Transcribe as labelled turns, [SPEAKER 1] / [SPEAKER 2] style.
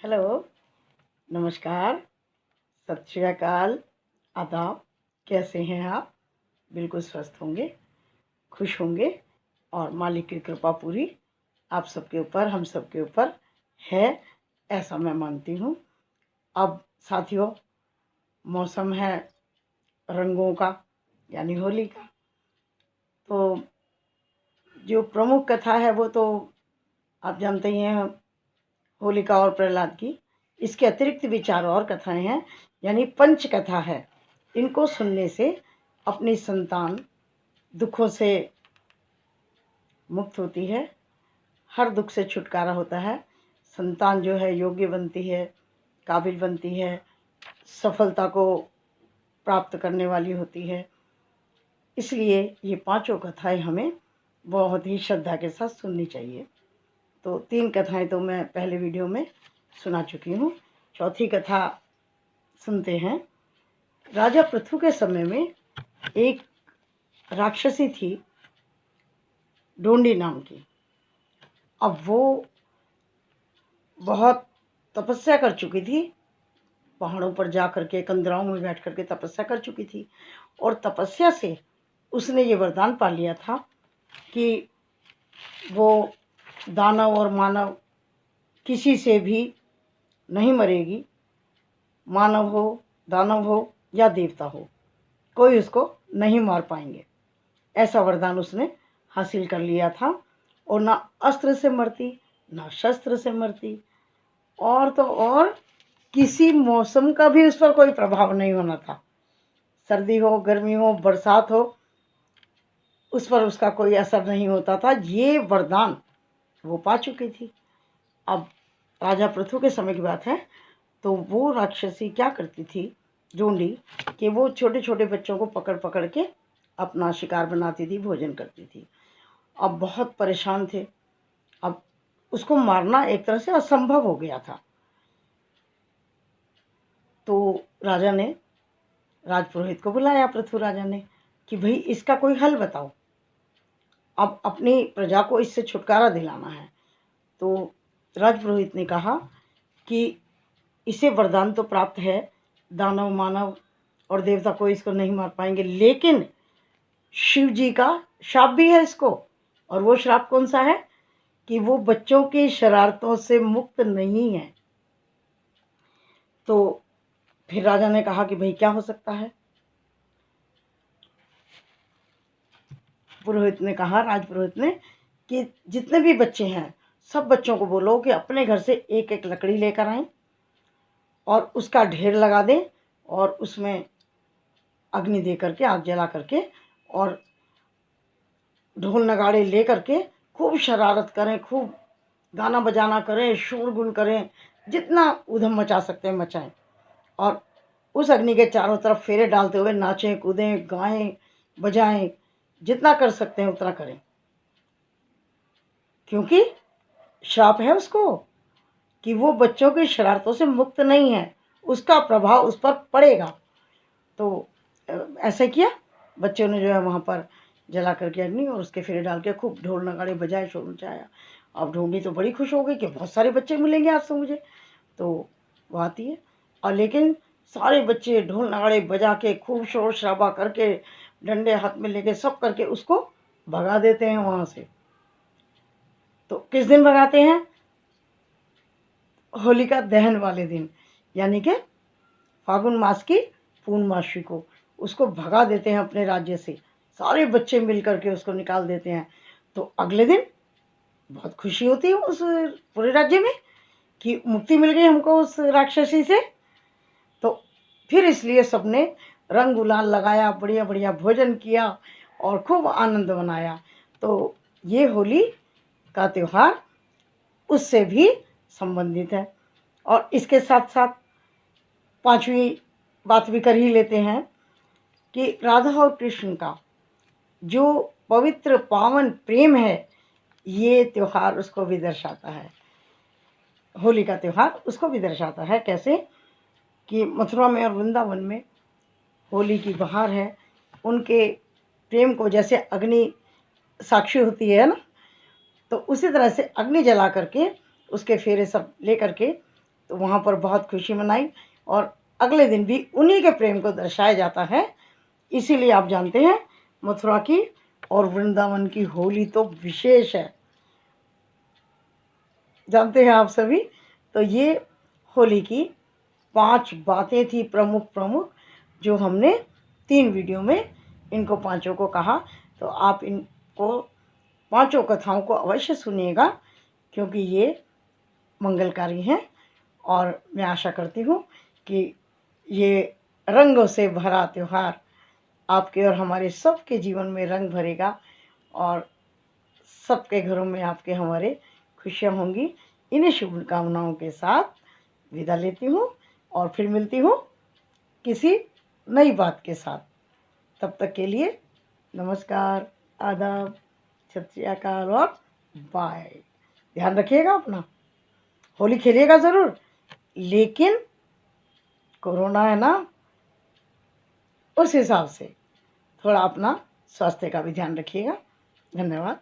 [SPEAKER 1] Hello, नमस्कार, सत श्री अकाल, आदाब। कैसे हैं आप? बिल्कुल स्वस्थ होंगे, खुश होंगे और मालिक की कृपा पूरी आप सबके ऊपर, हम सबके ऊपर है, ऐसा मैं मानती हूँ। अब साथियों, मौसम है रंगों का, यानी होली का। तो जो प्रमुख कथा है वो तो आप जानते ही हैं, होलिका और प्रहलाद की। इसके अतिरिक्त भी 4 और कथाएं हैं, यानी पंच कथा है। इनको सुनने से अपनी संतान दुखों से मुक्त होती है, हर दुख से छुटकारा होता है। संतान जो है योग्य बनती है, काबिल बनती है, सफलता को प्राप्त करने वाली होती है। इसलिए ये पांचों कथाएं हमें बहुत ही श्रद्धा के साथ सुननी चाहिए। तो 3 कथाएं तो मैं पहले वीडियो में सुना चुकी हूँ। चौथी कथा सुनते हैं। राजा पृथु के समय में एक राक्षसी थी, ढोंडी नाम की। अब वो बहुत तपस्या कर चुकी थी, पहाड़ों पर जा करके कंदराओं में बैठ करके तपस्या कर चुकी थी। और तपस्या से उसने ये वरदान पा लिया था कि वो दानव और मानव किसी से भी नहीं मरेगी। मानव हो, दानव हो या देवता हो, कोई उसको नहीं मार पाएंगे, ऐसा वरदान उसने हासिल कर लिया था। और ना अस्त्र से मरती, ना शस्त्र से मरती, और तो और किसी मौसम का भी उस पर कोई प्रभाव नहीं होना था। सर्दी हो, गर्मी हो, बरसात हो, उस पर उसका कोई असर नहीं होता था। ये वरदान वो पा चुकी थी। अब राजा पृथु के समय की बात है, तो वो राक्षसी क्या करती थी, ढूंढी, कि वो छोटे छोटे बच्चों को पकड़ पकड़ के अपना शिकार बनाती थी, भोजन करती थी। अब बहुत परेशान थे, अब उसको मारना एक तरह से असंभव हो गया था। तो राजा ने राजपुरोहित को बुलाया, पृथु राजा ने, कि भाई इसका कोई हल बताओ, अब अपनी प्रजा को इससे छुटकारा दिलाना है। तो राजपुरोहित ने कहा कि इसे वरदान तो प्राप्त है, दानव मानव और देवता कोई इसको नहीं मार पाएंगे, लेकिन शिव जी का श्राप भी है इसको। और वो श्राप कौन सा है कि वो बच्चों की शरारतों से मुक्त नहीं है। तो फिर राजा ने कहा कि भाई क्या हो सकता है। पुरोहित ने कहा, राजपुरोहित ने, कि जितने भी बच्चे हैं सब बच्चों को बोलो कि अपने घर से एक एक लकड़ी लेकर आएं और उसका ढेर लगा दें और उसमें अग्नि दे करके, आग जला करके, और ढोल नगाड़े ले करके खूब शरारत करें, खूब गाना बजाना करें, शोरगुल करें, जितना ऊधम मचा सकते हैं मचाएं। और उस अग्नि के चारों तरफ फेरे डालते हुए नाचें, कूदें, गाएं, बजाएं, जितना कर सकते हैं उतना करें, क्योंकि श्राप है उसको कि वो बच्चों की शरारतों से मुक्त नहीं है, उसका प्रभाव उस पर पड़ेगा। तो ऐसे किया, बच्चों ने जो है वहाँ पर जला करके अग्नि और उसके फेरे डाल के खूब ढोल नगाड़े बजाए, शोर मचाया। अब ढूंढी तो बड़ी खुश हो गई कि बहुत सारे बच्चे मिलेंगे आज तो मुझे। तो वो आती है, और लेकिन सारे बच्चे ढोल नगाड़े बजा के खूब शोर शराबा करके, डंडे हाथ में लेके सब करके उसको भगा देते हैं वहाँ से। तो किस दिन भगाते हैं? होलिका दहन वाले दिन, यानी कि फागुन मास की पूर्णमासी को उसको भगा देते हैं अपने राज्य से। सारे बच्चे मिल करके उसको निकाल देते हैं। तो अगले दिन बहुत खुशी होती है उस पूरे राज्य में कि मुक्ति मिल गई हमको उस राक्षसी से। तो फिर इसलिए सबने रंग गुलाल लगाया, बढ़िया बढ़िया भोजन किया और खूब आनंद मनाया। तो ये होली का त्यौहार उससे भी संबंधित है। और इसके साथ साथ पांचवी बात भी कर ही लेते हैं कि राधा और कृष्ण का जो पवित्र पावन प्रेम है, ये त्यौहार उसको भी दर्शाता है। होली का त्यौहार उसको भी दर्शाता है। कैसे कि मथुरा में और वृंदावन में होली की बहार है, उनके प्रेम को जैसे अग्नि साक्षी होती है ना, तो उसी तरह से अग्नि जला करके उसके फेरे सब ले करके तो वहाँ पर बहुत खुशी मनाई और अगले दिन भी उन्हीं के प्रेम को दर्शाया जाता है। इसीलिए आप जानते हैं मथुरा की और वृंदावन की होली तो विशेष है, जानते हैं आप सभी। तो ये होली की 5 बातें थी प्रमुख जो हमने 3 वीडियो में इनको पांचों को कहा। तो आप इनको पांचों कथाओं को अवश्य सुनिएगा क्योंकि ये मंगलकारी हैं और मैं आशा करती हूँ कि ये रंगों से भरा त्यौहार आपके और हमारे सबके जीवन में रंग भरेगा और सबके घरों में आपके हमारे खुशियाँ होंगी। इन्हीं शुभकामनाओं के साथ विदा लेती हूँ और फिर मिलती हूँ किसी नई बात के साथ। तब तक के लिए नमस्कार, आदाब, सत श्री अकाल और बाय। ध्यान रखिएगा अपना, होली खेलिएगा ज़रूर, लेकिन कोरोना है ना, उस हिसाब से थोड़ा अपना स्वास्थ्य का भी ध्यान रखिएगा। धन्यवाद।